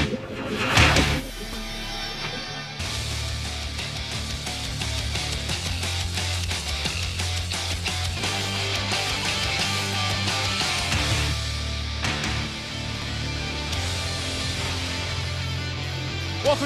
Welcome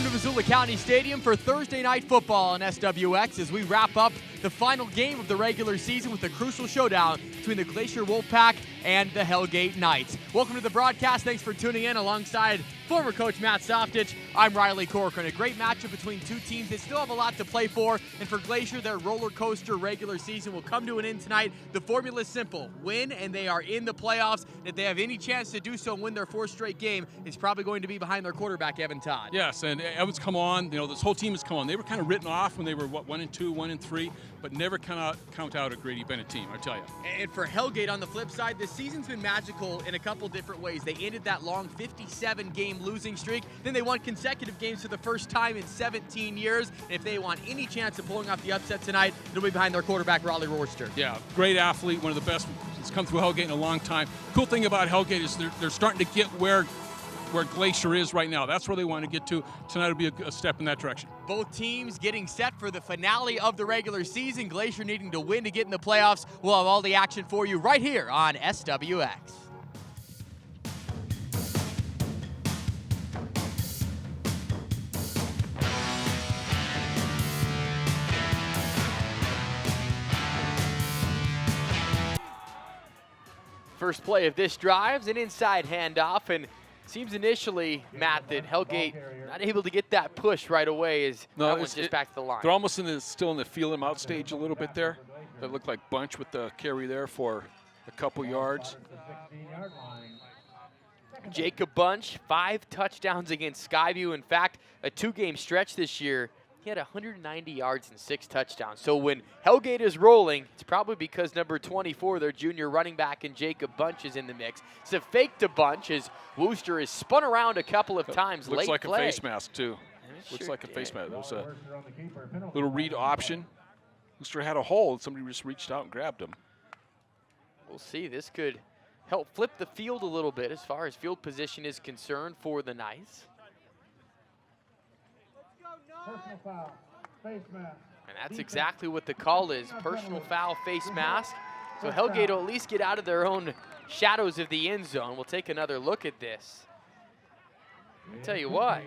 to Missoula County Stadium for Thursday Night Football on SWX as we wrap up the final game of the regular season with a crucial showdown between the Glacier Wolfpack and the Hellgate Knights. Welcome to the broadcast. Thanks for tuning in alongside former coach Matt Softich. I'm Riley Corcoran. A great matchup between two teams that still have a lot to play for. And for Glacier, their roller coaster regular season will come to an end tonight. The formula is simple. Win and they are in the playoffs. If they have any chance to do so and win their fourth straight game, it's probably going to be behind their quarterback, Evan Todd. Yes, and Evan's come on. You know, this whole team has come on. They were kind of written off when they were, 1-2, 1-3, but never count out a Grady Bennett team, I tell you. And for Hellgate, on the flip side, this season's been magical in a couple different ways. They ended that long 57-game losing streak. Then they won consecutive games for the first time in 17 years. And if they want any chance of pulling off the upset tonight, it'll be behind their quarterback, Raleigh Rohrster. Yeah, great athlete, one of the best that's come through Hellgate in a long time. Cool thing about Hellgate is they're starting to get where Glacier is right now. That's where they want to get to. Tonight will be a step in that direction. Both teams getting set for the finale of the regular season. Glacier needing to win to get in the playoffs. We'll have all the action for you right here on SWX. First play of this drive's an inside handoff, and seems initially, Matt, that Hellgate not able to get that push right away as that one's just back to the line. They're almost still in the feel them out stage a little bit there. They look like bunch with the carry there for a couple yards. Jacob Bunch, 5 touchdowns against Skyview. In fact, a 2-game stretch this year. He had 190 yards and 6 touchdowns. So when Hellgate is rolling, it's probably because number 24, their junior running back, and Jacob Bunch is in the mix. It's a fake to Bunch as Wooster is spun around a couple of times. Looks like play. A face mask, too. Looks like a face mask. There was a little read option. Wooster had a hole, and somebody just reached out and grabbed him. We'll see. This could help flip the field a little bit as far as field position is concerned for the Knights. Personal foul, face mask. And that's exactly what the call is, personal foul, face mask. So Hellgate will at least get out of their own shadows of the end zone. We'll take another look at this. I'll tell you what,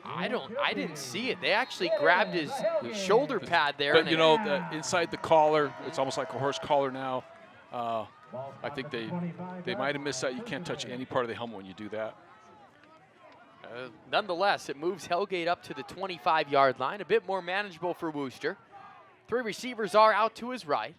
I didn't see it. They actually grabbed his shoulder pad there. But, you know, inside the collar, it's almost like a horse collar now. I think they might have missed that. You can't touch any part of the helmet when you do that. Nonetheless, it moves Hellgate up to the 25-yard line, a bit more manageable for Wooster. 3 receivers are out to his right.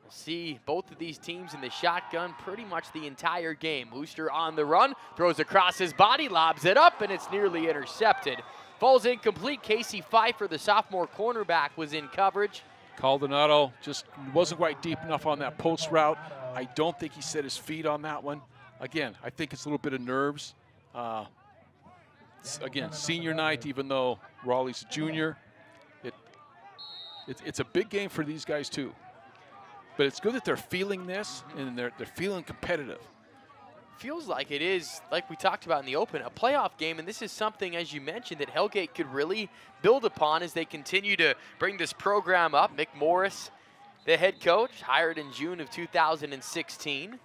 We'll see both of these teams in the shotgun pretty much the entire game. Wooster on the run, throws across his body, lobs it up, and it's nearly intercepted. Falls incomplete. Casey Pfeiffer, the sophomore cornerback, was in coverage. Caldonado just wasn't quite deep enough on that post route. I don't think he set his feet on that one. Again, I think it's a little bit of nerves. Again, senior night, even though Raleigh's a junior, it's a big game for these guys too. But it's good that they're feeling this and they're feeling competitive. Feels like it is, like we talked about in the open, a playoff game, and this is something, as you mentioned, that Hellgate could really build upon as they continue to bring this program up. Mick Morris, the head coach, hired in June of 2016.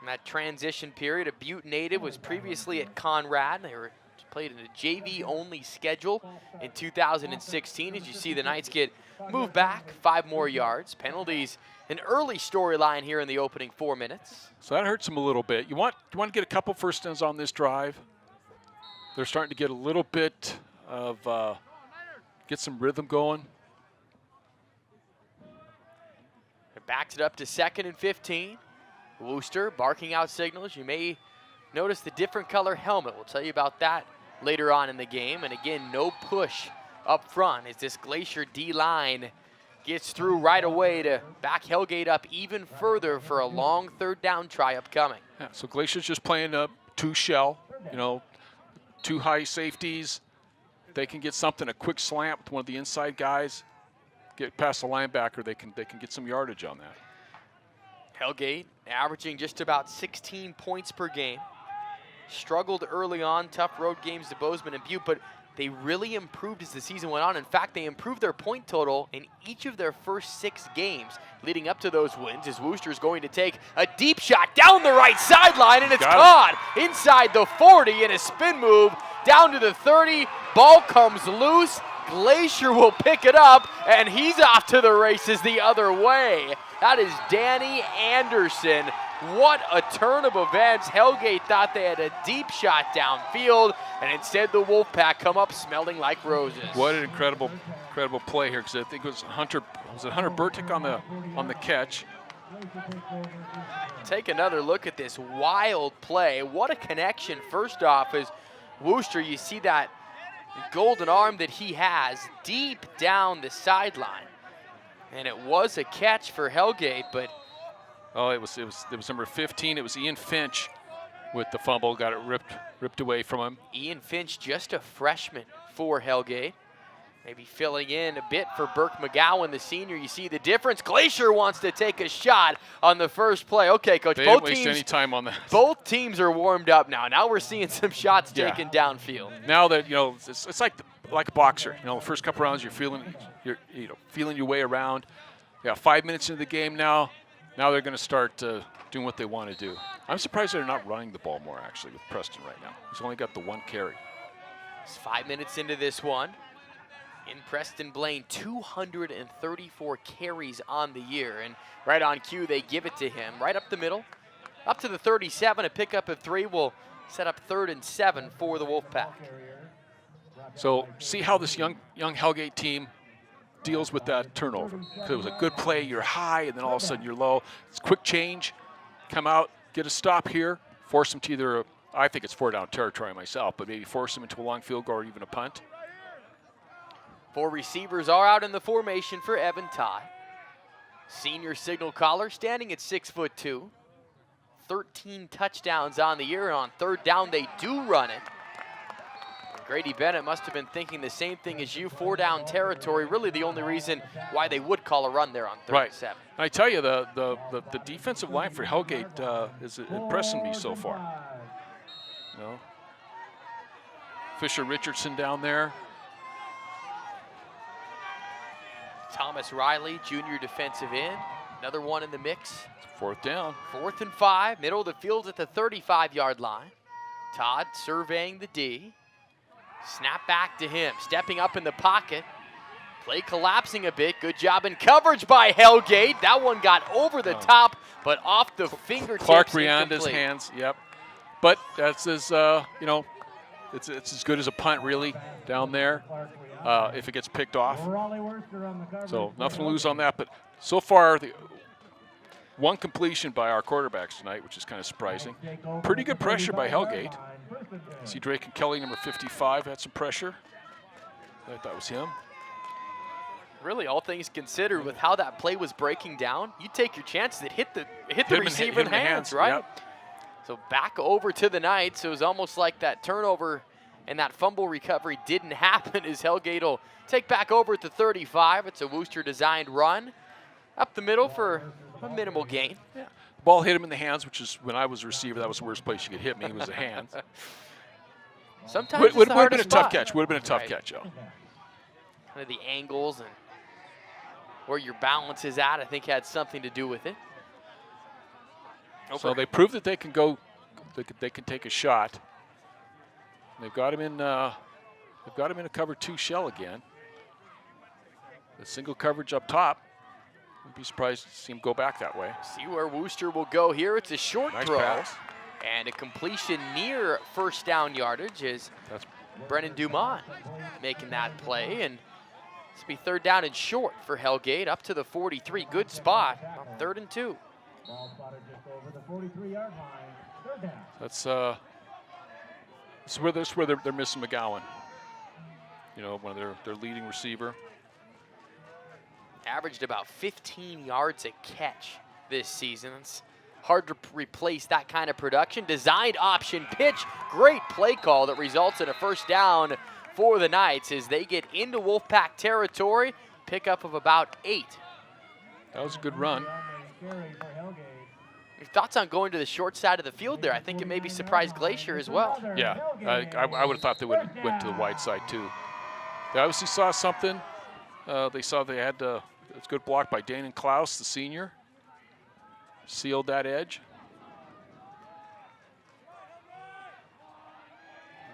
In that transition period, a Butte native, was previously at Conrad. They were played in a JV-only schedule in 2016. As you see, the Knights get moved back 5 more yards. Penalties, an early storyline here in the opening 4 minutes. So that hurts them a little bit. You want to get a couple first downs on this drive. They're starting to get a little bit of get some rhythm going. It backs it up to 2nd and 15. Wooster barking out signals. You may notice the different color helmet. We'll tell you about that later on in the game. And again, no push up front as this Glacier D-line gets through right away to back Hellgate up even further for a long 3rd down try upcoming. Yeah, so Glacier's just playing a 2 shell, you know, 2 high safeties. They can get something, a quick slant with one of the inside guys, get past the linebacker, they can get some yardage on that. Hellgate averaging just about 16 points per game. struggled early on, tough road games to Bozeman and Butte, but they really improved as the season went on. In fact, they improved their point total in each of their first 6 games leading up to those wins, as Wooster's going to take a deep shot down the right sideline, and it's caught inside the 40 in a spin move down to the 30. Ball comes loose. Glacier will pick it up, and he's off to the races the other way. That is Danny Anderson. What a turn of events. Hellgate thought they had a deep shot downfield, and instead the Wolfpack come up smelling like roses. What an incredible play here, because I think it was Hunter Burtick on the catch. Take another look at this wild play. What a connection. First off is Wooster, you see that golden arm that he has deep down the sideline. And it was a catch for Hellgate, but oh, it was number 15. It was Ian Finch with the fumble, got it ripped away from him. Ian Finch, just a freshman for Hellgate. Maybe filling in a bit for Burke McGowan, the senior. You see the difference. Glacier wants to take a shot on the first play. Okay, Coach, they didn't waste any time on that. Both teams are warmed up now. Now we're seeing some shots taken downfield. Now that, it's like a boxer. The first couple rounds you're feeling your way around. Yeah, 5 minutes into the game now. Now they're going to start doing what they want to do. I'm surprised they're not running the ball more, actually, with Preston right now. He's only got the 1 carry. It's 5 minutes into this one. In Preston Blaine, 234 carries on the year. And right on cue, they give it to him. Right up the middle, up to the 37. A pickup of 3 will set up 3rd and 7 for the Wolfpack. So see how this young Hellgate team deals with that turnover. Because it was a good play, you're high, and then all of a sudden you're low. It's quick change, come out, get a stop here, force them to either, I think it's 4-down territory myself, but maybe force them into a long field goal or even a punt. 4 receivers are out in the formation for Evan Todd. Senior signal caller standing at 6'2". 13 touchdowns on the year, and on 3rd down they do run it. Grady Bennett must have been thinking the same thing as you, 4-down territory. Really the only reason why they would call a run there on 3rd and 7. I tell you, the defensive line for Hellgate is impressing me so far. Fisher Richardson down there. Thomas Riley, junior defensive end. Another one in the mix. It's 4th down. 4th and 5, middle of the field at the 35-yard line. Todd surveying the D. Snap back to him, stepping up in the pocket. Play collapsing a bit. Good job in coverage by Hellgate. That one got over the top, but off the fingertips. Clark Rianda's hands, yep. But that's as, it's as good as a punt, really, down there, if it gets picked off. So nothing to lose on that. But so far, the 1 completion by our quarterbacks tonight, which is kind of surprising. Pretty good pressure by Hellgate. See Drake and Kelly, number 55, had some pressure. I thought that was him. Really, all things considered, with how that play was breaking down, you take your chances. It hit the receiver in the hands, right? Yep. So back over to the Knights. So it was almost like that turnover and that fumble recovery didn't happen, as Hellgate will take back over at the 35. It's a Wooster-designed run. Up the middle for a minimal gain. Yeah. Ball hit him in the hands, which is, when I was a receiver, that was the worst place you could hit me, was the hands. Sometimes would have been a tough catch. Would have been a tough catch, Joe. Kind of the angles and where your balance is at, I think, had something to do with it. So they proved that they can go, they can take a shot. They've got him in. They've got him in a cover 2 shell again. The single coverage up top. Wouldn't be surprised to see him go back that way. See where Wooster will go here. It's a short throw. Pass. And a completion near 1st down yardage is Brennan Dumont making that play. And this will be 3rd down and short for Hellgate, up to the 43. Good spot on 3rd and 2. Ball spotted just over the 43-yard line. 3rd down. That's where they're missing McGowan. One of their leading receiver. Averaged about 15 yards a catch this season. It's hard to replace that kind of production. Designed option pitch. Great play call that results in a 1st down for the Knights as they get into Wolfpack territory. Pickup of about 8. That was a good run. thoughts on going to the short side of the field there? I think it maybe surprised Glacier as well. Yeah, I would have thought they would have went to the wide side too. They obviously saw something. They saw they had it's a good block by Dane and Klaus, the senior. Sealed that edge.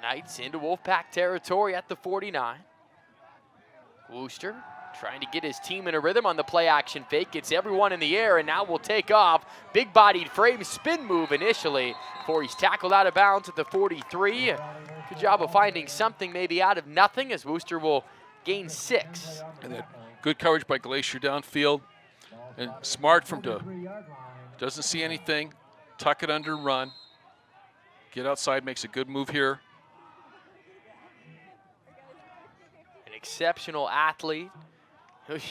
Knights into Wolfpack territory at the 49. Wooster trying to get his team in a rhythm on the play action fake. Gets everyone in the air and now will take off. Big bodied frame spin move initially before he's tackled out of bounds at the 43. Good job of finding something maybe out of nothing as Wooster will gain 6. And then good coverage by Glacier downfield. And smart from doesn't see anything. Tuck it under, run. Get outside, makes a good move here. An exceptional athlete.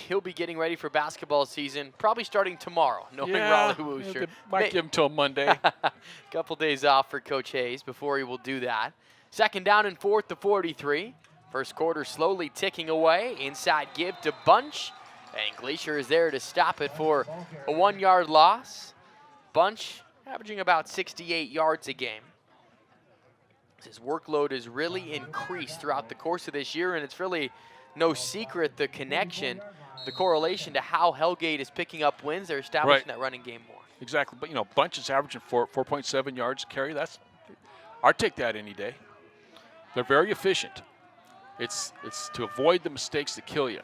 He'll be getting ready for basketball season, probably starting tomorrow, knowing Raleigh Wooster. Might give him till Monday. Couple days off for Coach Hayes before he will do that. 2nd down and 4th to 43. First quarter slowly ticking away. Inside give to Bunch. And Glacier is there to stop it for a 1-yard loss. Bunch averaging about 68 yards a game. His workload has really increased throughout the course of this year, and it's really no secret the connection, the correlation to how Hellgate is picking up wins. They're establishing that running game more. Exactly, but you know, Bunch is averaging 4.7 yards a carry. I'd take that any day. They're very efficient. It's to avoid the mistakes that kill you.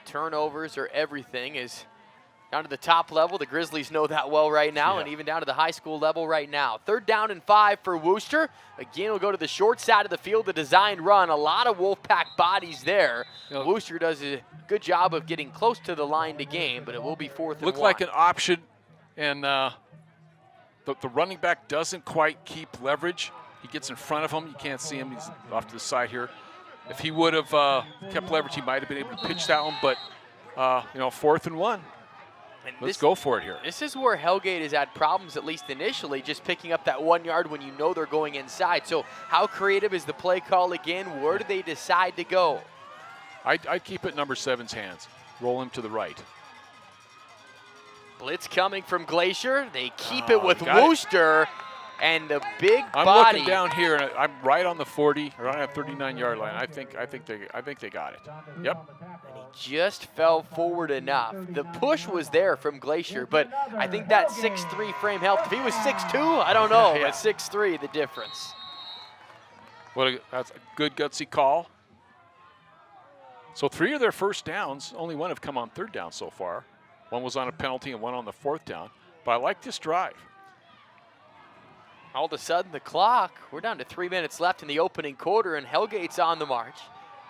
Turnovers are everything. Is down to the top level. The Grizzlies know that well right now, and even down to the high school level right now. 3rd down and 5 for Wooster. Again, we'll go to the short side of the field, the designed run. A lot of Wolfpack bodies there. Wooster does a good job of getting close to the line to gain, but it will be 4th and 1. Looked like an option, and the running back doesn't quite keep leverage. He gets in front of him. You can't see him. He's off to the side here. If he would have kept leverage, he might have been able to pitch that one, but, 4th and 1. And let's go for it here. This is where Hellgate has had problems, at least initially, just picking up that 1 yard when you know they're going inside. So how creative is the play call again? Where do they decide to go? I'd keep it number 7's hands. Roll him to the right. Blitz coming from Glacier. They keep it with Wooster. And the big body. I'm looking down here, and I'm right on the 40, right on the 39-yard line. I think they got it. Yep. And he just fell forward enough. The push was there from Glacier, but I think that 6'3" frame helped. If he was 6'2", I don't know. But 6'3", the difference. That's a good gutsy call. So 3 of their first downs, only 1 have come on 3rd down so far. 1 was on a penalty and 1 on the 4th down. But I like this drive. All of a sudden, the clock, we're down to 3 minutes left in the opening quarter, and Hellgate's on the march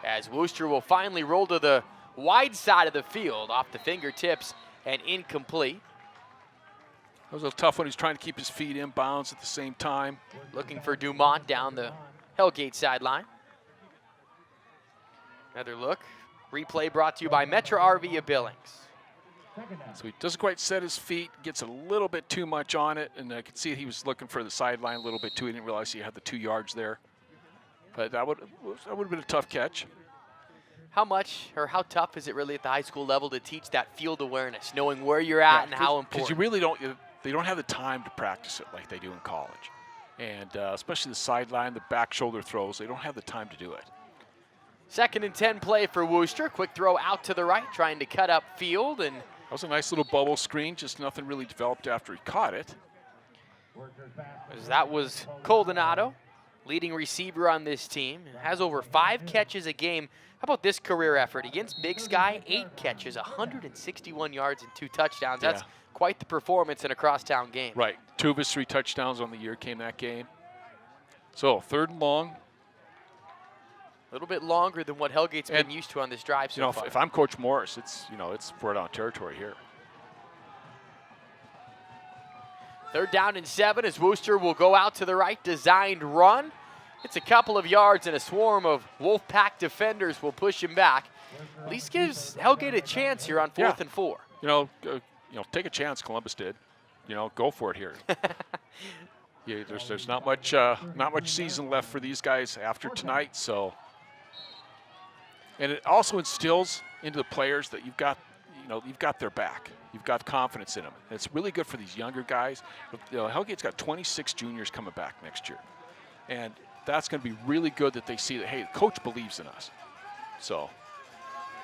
as Wooster will finally roll to the wide side of the field off the fingertips and incomplete. That was a tough one. He's trying to keep his feet in bounds at the same time. Looking for Dumont down the Hellgate sideline. Another look. Replay brought to you by Metro RV of Billings. So he doesn't quite set his feet, gets a little bit too much on it, and I could see he was looking for the sideline a little bit too. He didn't realize he had the 2 yards there. But that would have been a tough catch. How much or how tough is it really at the high school level to teach that field awareness, knowing where you're at and how important? Because you really they don't have the time to practice it like they do in college. And especially the sideline, the back shoulder throws, they don't have the time to do it. 2nd and 10 play for Wooster. Quick throw out to the right, trying to cut up field. And that was a nice little bubble screen, just nothing really developed after he caught it. That was Coldonado, leading receiver on this team. Has over 5 catches a game. How about this career effort? Against Big Sky, 8 catches, 161 yards and 2 touchdowns. That's quite the performance in a crosstown game. Right. 2 of his 3 touchdowns on the year came that game. So 3rd and long. A little bit longer than what Hellgate's been used to on this drive so far. If I'm Coach Morris, it's 4th down territory here. 3rd down and 7 as Wooster will go out to the right, designed run. It's a couple of yards and a swarm of Wolfpack defenders will push him back. At least gives Hellgate a chance here on 4th and 4. Take a chance. Columbus did. Go for it here. There's not much season left for these guys after tonight. So, and it also instills into the players that you've got you've got their back. You've got confidence in them. And it's really good for these younger guys. Hellgate's got 26 juniors coming back next year. And that's going to be really good that they see that, hey, the coach believes in us. So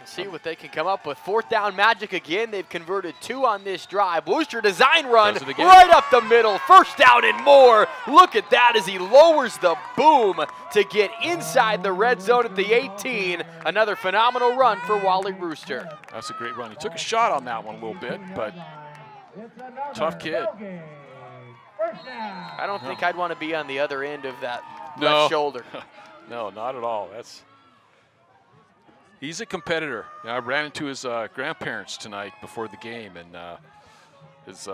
see what they can come up with. Fourth down magic again. They've converted 2 on this drive. Wooster design run right up the middle. First down and more. Look at that as he lowers the boom to get inside the red zone at the 18. Another phenomenal run for Wally Rooster. That's a great run. He took a shot on that one a little bit, but tough kid. I don't think I'd want to be on the other end of that No. left shoulder. No, not at all. He's a competitor. I ran into his grandparents tonight before the game, and his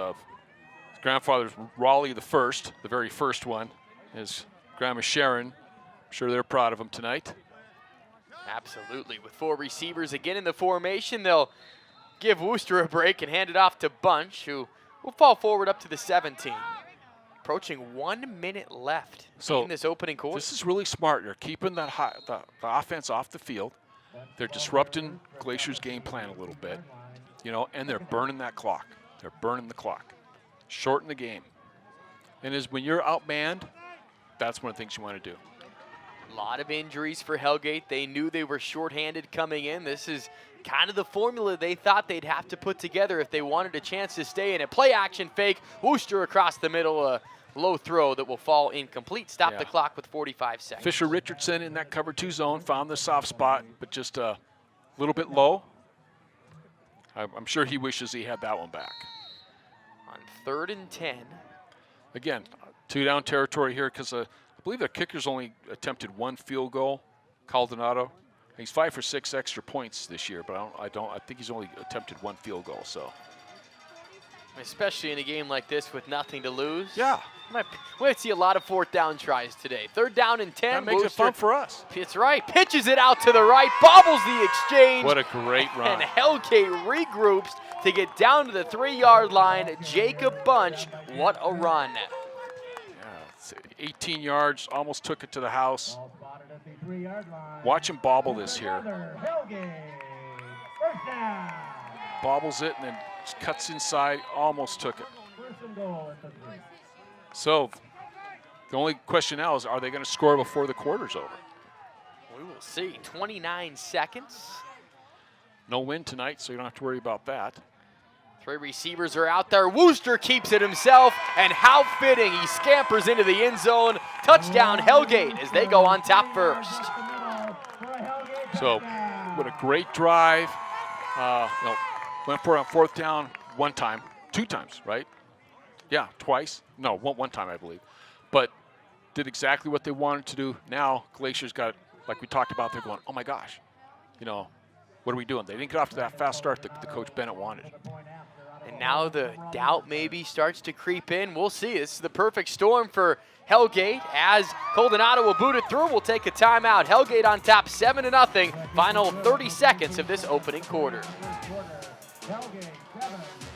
grandfather's Raleigh the very first one. His grandma Sharon, I'm sure they're proud of him tonight. Absolutely. With 4 receivers again in the formation, they'll give Wooster a break and hand it off to Bunch, who will fall forward up to the 17. Approaching 1 minute left in this opening quarter. This is really smart. You're keeping the offense off the field. They're disrupting Glacier's game plan a little bit, and they're burning that clock. They're burning the clock. Shorten the game. And when you're outmanned, that's one of the things you want to do. A lot of injuries for Hellgate. They knew they were shorthanded coming in. This is kind of the formula they thought they'd have to put together if they wanted a chance to stay in it. Play action fake. Wooster across the middle. Low throw that will fall incomplete. Stop the clock with 45 seconds. Fisher Richardson in that cover 2 zone found the soft spot, but just a little bit low. I'm sure he wishes he had that one back. On 3rd and 10. Again, 2-down territory here because I believe their kicker's only attempted 1 field goal, Caldonado. He's 5 for 6 extra points this year, but I think he's only attempted 1 field goal. So, especially in a game like this with nothing to lose. Yeah. We might see a lot of 4th down tries today. 3rd down and 10. That makes it fun for us. That's right. Pitches it out to the right. Bobbles the exchange. What a great run. And Hellgate regroups to get down to the 3-yard line. Jacob Bunch, what a run. Yeah, it's 18 yards, almost took it to the house. Watch him bobble this here. Bobbles it and then cuts inside, almost took it. So the only question now is, are they going to score before the quarter's over? We will see. 29 seconds. No win tonight, so you don't have to worry about that. 3 receivers are out there. Wooster keeps it himself, and how fitting. He scampers into the end zone. Touchdown Hellgate as they go on top first. So what a great drive. Went for it on 4th down 1 time, 2 times, right? Yeah, twice. No, one time, I believe. But did exactly what they wanted to do. Now Glacier's got, like we talked about, they're going, oh my gosh, what are we doing? They didn't get off to that fast start that the Coach Bennett wanted. And now the doubt maybe starts to creep in. We'll see. This is the perfect storm for Hellgate as Caldonado will boot it through. We'll take a timeout. Hellgate on top 7-0. Final 30 seconds of this opening quarter. Hellgate